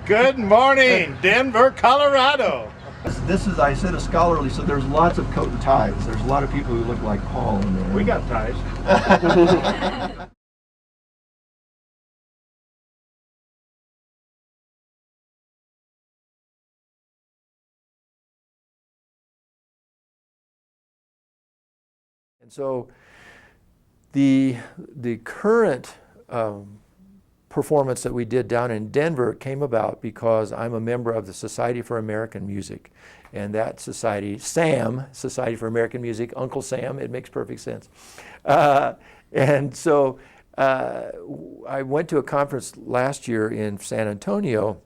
Good morning, Denver, Colorado. This is, I said, a scholarly, so there's lots of coat and ties. There's a lot of people who look like Paul in there. We got ties. And so the current performance that we did down in Denver came about because I'm a member of the Society for American Music. And that society, SAM, Society for American Music, Uncle Sam, it makes perfect sense. And so I went to a conference last year in San Antonio,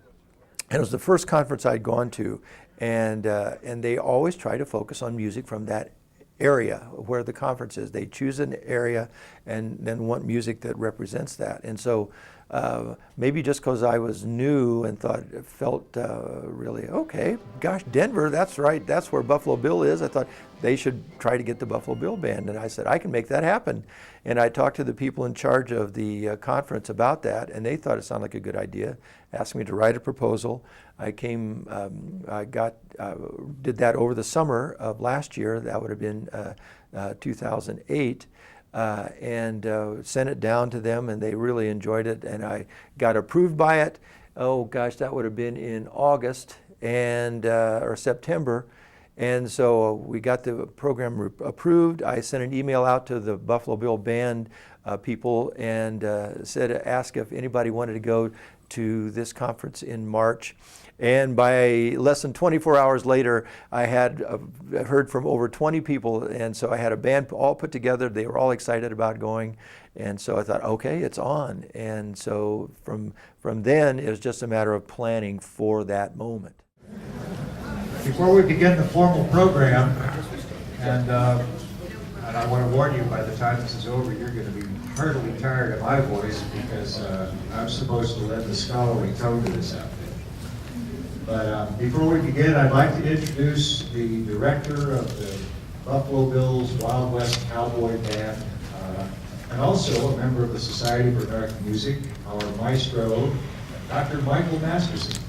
and it was the first conference I'd gone to. And they always try to focus on music from that area where the conference is. They choose an area and then want music that represents that. And so maybe just because I was new and felt really, okay, gosh, Denver, that's right, that's where Buffalo Bill is. I thought they should try to get the Buffalo Bill Band. And I said, I can make that happen. And I talked to the people in charge of the conference about that, and they thought it sounded like a good idea, asked me to write a proposal. I came, did that over the summer of last year. That would have been 2008. And sent it down to them, and they really enjoyed it, and I got approved by it. Oh gosh, that would have been in August and or September, and so we got the program approved. I sent an email out to the Buffalo Bill Band people and asked if anybody wanted to go to this conference in March. And by less than 24 hours later, I had heard from over 20 people, and so I had a band all put together. They were all excited about going, and so I thought, okay, it's on. And so from then, it was just a matter of planning for that moment. Before we begin the formal program, and I want to warn you, by the time this is over, you're going to be heartily tired of my voice because I'm supposed to lend the scholarly tone to this outfit. But before we begin, I'd like to introduce the director of the Buffalo Bills Wild West Cowboy Band, and also a member of the Society for American Music, our maestro, Dr. Michael Masterson.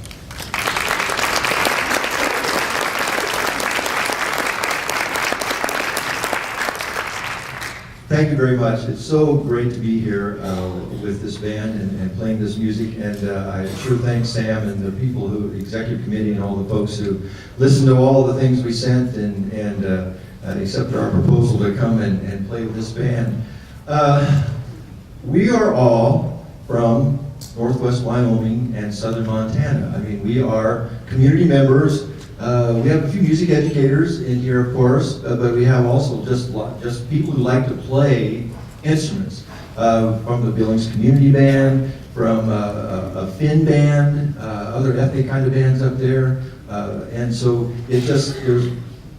Thank you very much. It's so great to be here with this band and playing this music. And I sure thank Sam and the people the executive committee and all the folks who listened to all the things we sent and accepted our proposal to come and play with this band. We are all from Northwest Wyoming and Southern Montana. I mean, we are community members. We have a few music educators in here, of course, but we have also just people who like to play instruments. From the Billings Community Band, from a Finn band, other ethnic kind of bands up there, and so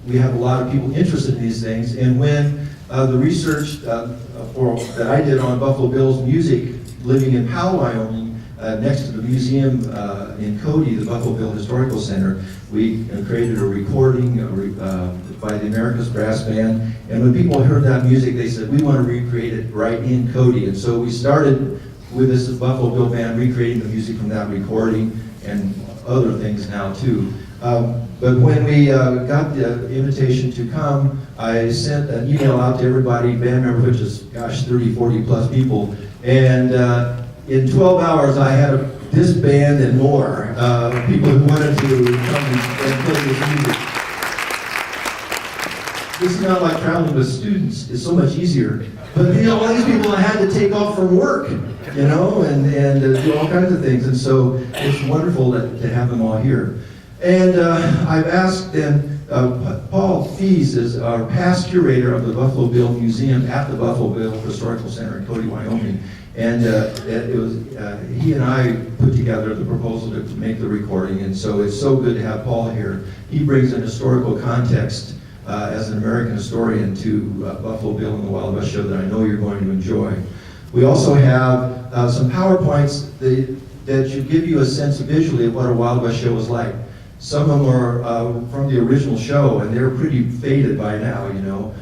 we have a lot of people interested in these things. And when the research that I did on Buffalo Bills music, living in Powell, Wyoming, next to the museum in Cody, the Buffalo Bill Historical Center, we created a recording by the America's Brass Band, and when people heard that music, they said, we want to recreate it right in Cody. And so we started with this Buffalo Bill Band recreating the music from that recording and other things now too. But when we got the invitation to come, I sent an email out to everybody, band member, which is, gosh, 30, 40 plus people, and in 12 hours I had this band and more, people who wanted to come and play this music. This is not like traveling with students, it's so much easier. But all these people had to take off from work, and do all kinds of things. And so it's wonderful to have them all here. And I've asked them, Paul Fees is our past curator of the Buffalo Bill Museum at the Buffalo Bill Historical Center in Cody, Wyoming. And it was he and I put together the proposal to make the recording, and so it's so good to have Paul here. He brings an historical context as an American historian to Buffalo Bill and the Wild West show that I know you're going to enjoy. We also have some PowerPoints that should give you a sense visually of what a Wild West show was like. Some of them are from the original show, and they're pretty faded by now,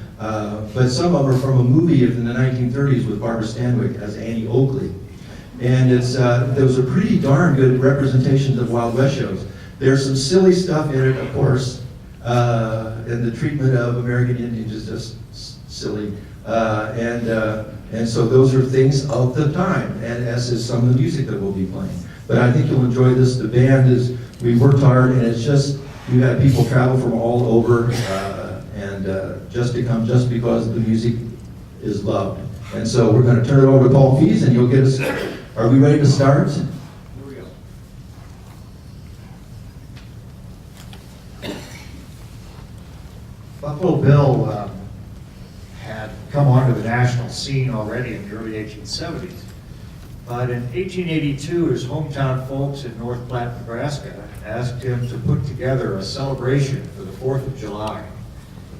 but some of them are from a movie in the 1930s with Barbara Stanwyck as Annie Oakley. And those are pretty darn good representations of Wild West shows. There's some silly stuff in it, of course, and the treatment of American Indians is just silly. And so those are things of the time, and as is some of the music that we'll be playing. But I think you'll enjoy this. The band we worked hard, and it's just, we've had people travel from all over, and just because the music is loved. And so we're going to turn it over to Paul Fees, and you'll get us, are we ready to start? Here we go. Buffalo Bill had come onto the national scene already in the early 1870s. But in 1882, his hometown folks in North Platte, Nebraska, asked him to put together a celebration for the 4th of July.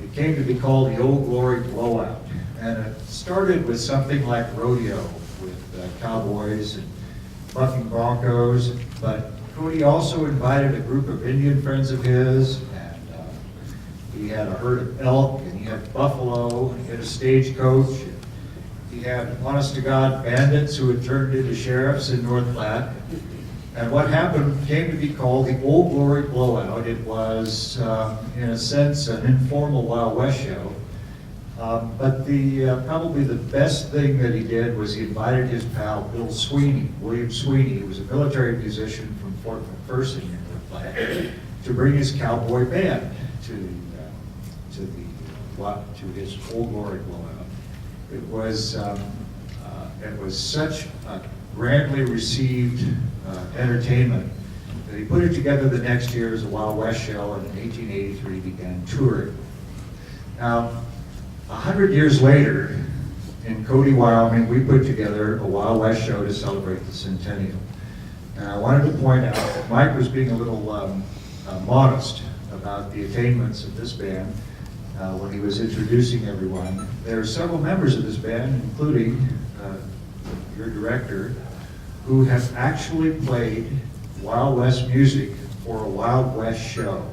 It came to be called the Old Glory Blowout. And it started with something like rodeo with cowboys and bucking broncos. But Cody also invited a group of Indian friends of his, and he had a herd of elk, and he had buffalo, and he had a stagecoach. He had, honest to God, bandits who had turned into sheriffs in North Platte. And what happened came to be called the Old Glory Blowout. It was, in a sense, an informal Wild West show. But probably the best thing that he did was he invited his pal, Bill Sweeney, William Sweeney, who was a military musician from Fort McPherson in North Platte, to bring his cowboy band to his Old Glory Blowout. It was such a grandly received entertainment that he put it together the next year as a Wild West show, and in 1883 began touring. Now, 100 years later, in Cody, Wyoming, we put together a Wild West show to celebrate the centennial. And I wanted to point out that Mike was being a little modest about the attainments of this band when he was introducing everyone. There are several members of this band, including your director, who have actually played Wild West music for a Wild West show.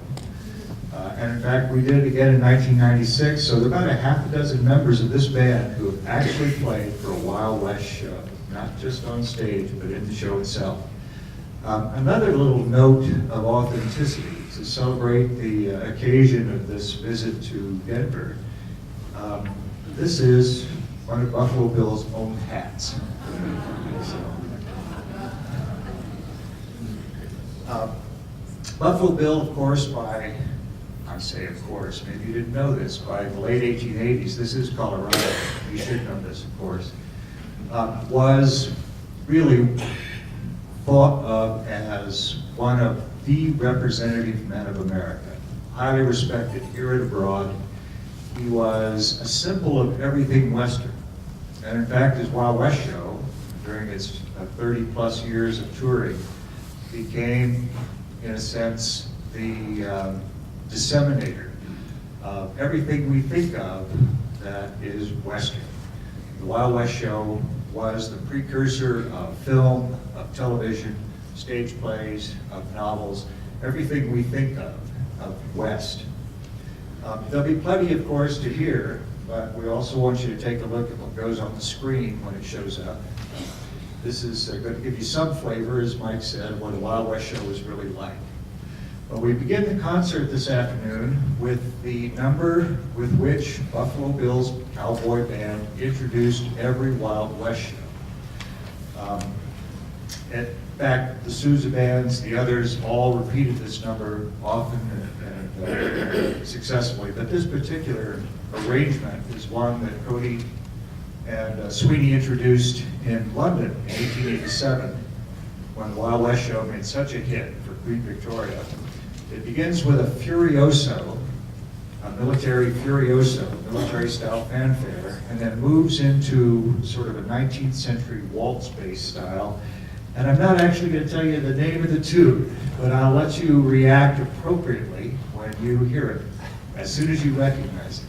And in fact, we did it again in 1996, so there are about a half a dozen members of this band who have actually played for a Wild West show, not just on stage, but in the show itself. Another little note of authenticity to celebrate the occasion of this visit to Denver. This is one of Buffalo Bill's own hats. Buffalo Bill, of course, I say of course, maybe you didn't know this, by the late 1880s, this is Colorado, you should know this, of course, was really thought of as one of the representative men of America, highly respected here and abroad. He was a symbol of everything Western. And in fact, his Wild West show, during its 30 plus years of touring, became, in a sense, the disseminator of everything we think of that is Western. The Wild West show was the precursor of film, of television, stage plays, of novels, everything we think of West. There'll be plenty, of course, to hear, but we also want you to take a look at what goes on the screen when it shows up. This is going to give you some flavor, as Mike said, of what a Wild West show was really like. But we begin the concert this afternoon with the number with which Buffalo Bill's Cowboy Band introduced every Wild West show. In fact, the Sousa bands, the others, all repeated this number often and successfully. But this particular arrangement is one that Cody and Sweeney introduced in London in 1887, when the Wild West show made such a hit for Queen Victoria. It begins with a furioso, a military furioso, military-style fanfare, and then moves into sort of a 19th century waltz-based style. And I'm not actually going to tell you the name of the tune, but I'll let you react appropriately when you hear it, as soon as you recognize it.